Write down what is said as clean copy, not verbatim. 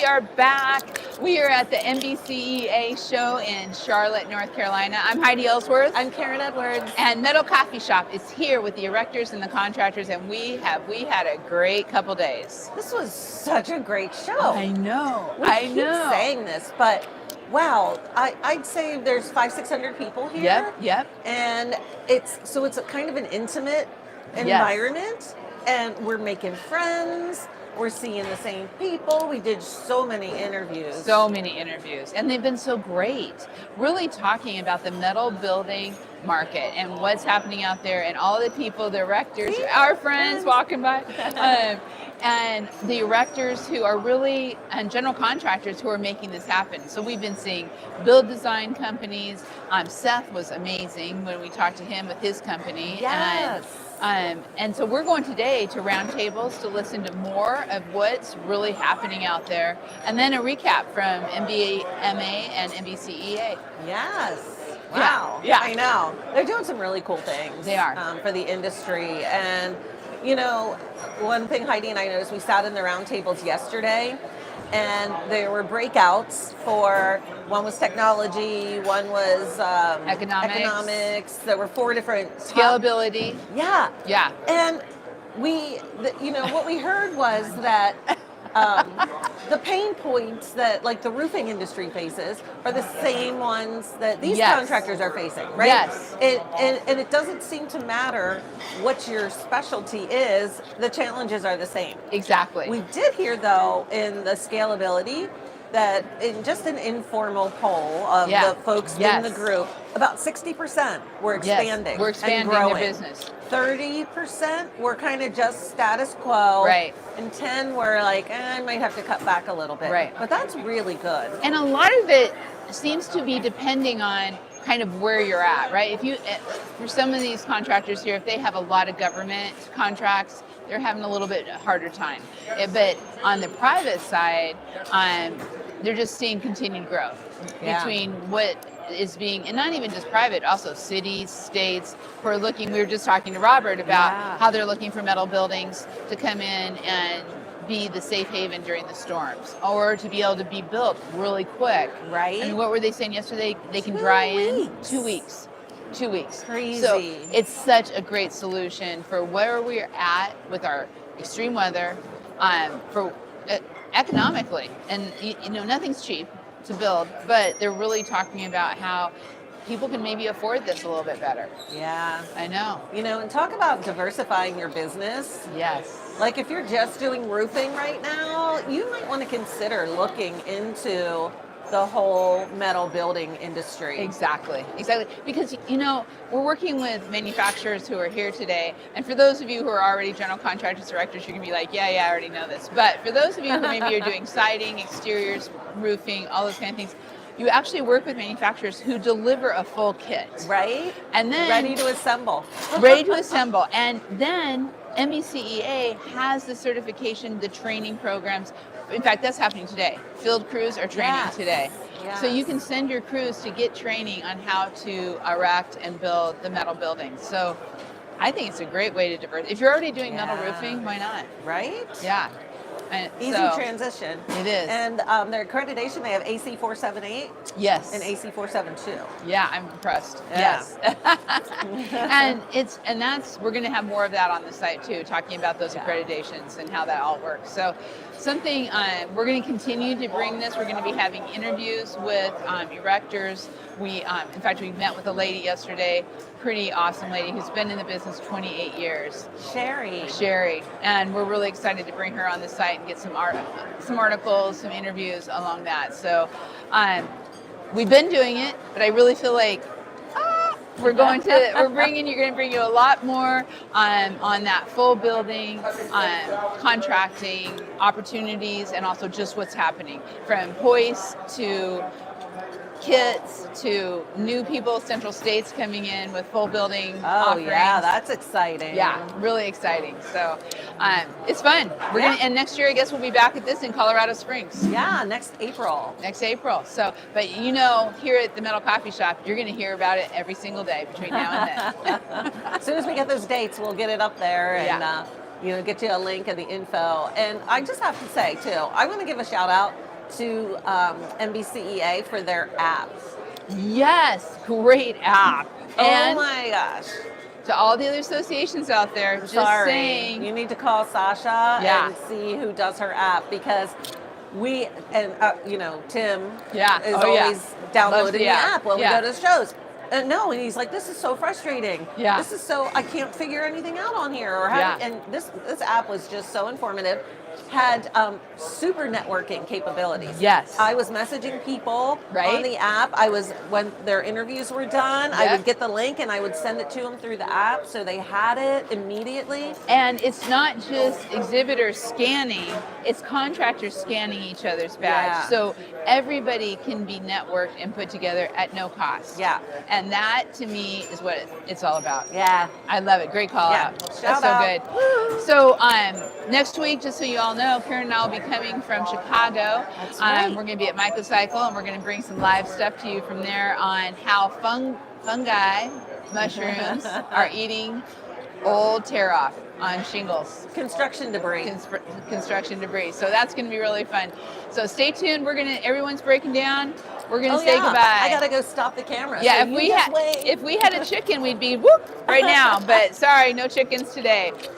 are back. We are at the MBCEA show in Charlotte, North Carolina. I'm Heidi Ellsworth. I'm Karen Edwards. And Metal Coffee Shop is here with the erectors and the contractors, and we had a great couple days. This was such a great show. I know. We keep saying this, but wow, I'd say there's 500-600 people here. Yep. And it's a kind of an intimate environment, and we're making friends. We're seeing the same people. We did so many interviews. And they've been so great. Really talking about the metal building market and what's happening out there, and all the people, the erectors, our friends walking by, and the erectors who are really, and general contractors who are making this happen. So we've been seeing build design companies. Seth was amazing when we talked to him with his company. Yes. And so we're going today to roundtables to listen to more of what's really happening out there, and then a recap from MBCEA and MBCEA. Yes. Wow. Yeah. I know. They're doing some really cool things. They are. For the industry. And, you know, one thing Heidi and I noticed, we sat in the roundtables yesterday, and there were breakouts for, one was technology, one was economics. There were 4 different scalability. Yeah. And what we heard was that the pain points that like the roofing industry faces are the same ones that these contractors are facing, right? Yes. And it doesn't seem to matter what your specialty is, the challenges are the same. Exactly. We did hear, though, in the scalability, that in just an informal poll of the folks in the group, about 60% were expanding. We're expanding their business. 30% were kind of just status quo. Right. And 10 were like, I might have to cut back a little bit. Right. But that's really good. And a lot of it seems to be depending on kind of where you're at, right? If you, for some of these contractors here, if they have a lot of government contracts, they're having a little bit harder time. But on the private side, they're just seeing continued growth between what is being, and not even just private, also cities, states, who are looking. We were just talking to Robert about how they're looking for metal buildings to come in and be the safe haven during the storms, or to be able to be built really quick. Right. And what were they saying yesterday? They can dry in 2 weeks. 2 weeks. Crazy. So it's such a great solution for where we're at with our extreme weather, for economically. And nothing's cheap to build, but they're really talking about how people can maybe afford this a little bit better. Yeah. I know. And talk about diversifying your business. Yes. Like if you're just doing roofing right now, you might want to consider looking into the whole metal building industry. Exactly. Because, we're working with manufacturers who are here today. And for those of you who are already general contractors, directors, you're going to be like, yeah, I already know this. But for those of you who maybe are doing siding, exteriors, roofing, all those kind of things, you actually work with manufacturers who deliver a full kit. Right. And then ready to assemble. And then MBCEA has the certification, the training programs. In fact, that's happening today. Field crews are training today. Yes. So you can send your crews to get training on how to erect and build the metal buildings. So I think it's a great way to diversify. If you're already doing metal roofing, why not? Right? Yeah. Easy transition. It is. And their accreditation, they have AC 478. Yes. And AC 472. Yeah, I'm impressed. Yeah. Yes. and we're going to have more of that on the site too, talking about those accreditations and how that all works. So something we're going to continue to bring this. We're going to be having interviews with erectors. In fact, we met with a lady yesterday, pretty awesome lady who's been in the business 28 years. Sherry. And we're really excited to bring her on the site and get some articles, some interviews along that. So we've been doing it, but I really feel like you're going to bring you a lot more on that full building, contracting opportunities, and also just what's happening from hoists to kits to new people, Central States coming in with full building offerings. Yeah, that's exciting. Yeah, really exciting. So it's fun. And next year, I guess we'll be back at this in Colorado Springs. Yeah, next April. So, but here at the Metal Coffee Shop, you're going to hear about it every single day between now and then. As soon as we get those dates, we'll get it up there and get you a link and the info. And I just have to say, too, I want to give a shout out to MBCEA for their app. Yes, great app. Oh And my gosh. to all the other associations out there, just Sorry. saying. You need to call Sasha Yeah. and see who does her app, because Tim Yeah. is Oh, yeah. always downloading Loves the the app app. when Yeah. we go to shows. No, and he's like, this is so frustrating. Yeah. This is so, I can't figure anything out on here. Or how, Yeah. And this app was just so informative. Had super networking capabilities. Yes. I was messaging people Right. on the app. When their interviews were done, I Yep. would get the link and I would send it to them through the app, so they had it immediately. And it's not just exhibitors scanning, it's contractors scanning each other's badge. Yeah. So everybody can be networked and put together at no cost. Yeah. And that, to me, is what it's all about. Yeah. I love it. Great call Yeah. out. That's Shout so out. good. Woo. So next week, just so you all know, Karen and I will be coming from Chicago. That's right. We're going to be at Mycocycle, and we're going to bring some live stuff to you from there on how fungi, mushrooms, are eating old tear-off on shingles. Construction debris. Construction debris. So that's going to be really fun. So stay tuned. Everyone's breaking down. We're going to say goodbye. I gotta go stop the camera. Yeah, so if we had a chicken, we'd be whoop right now. But sorry, no chickens today.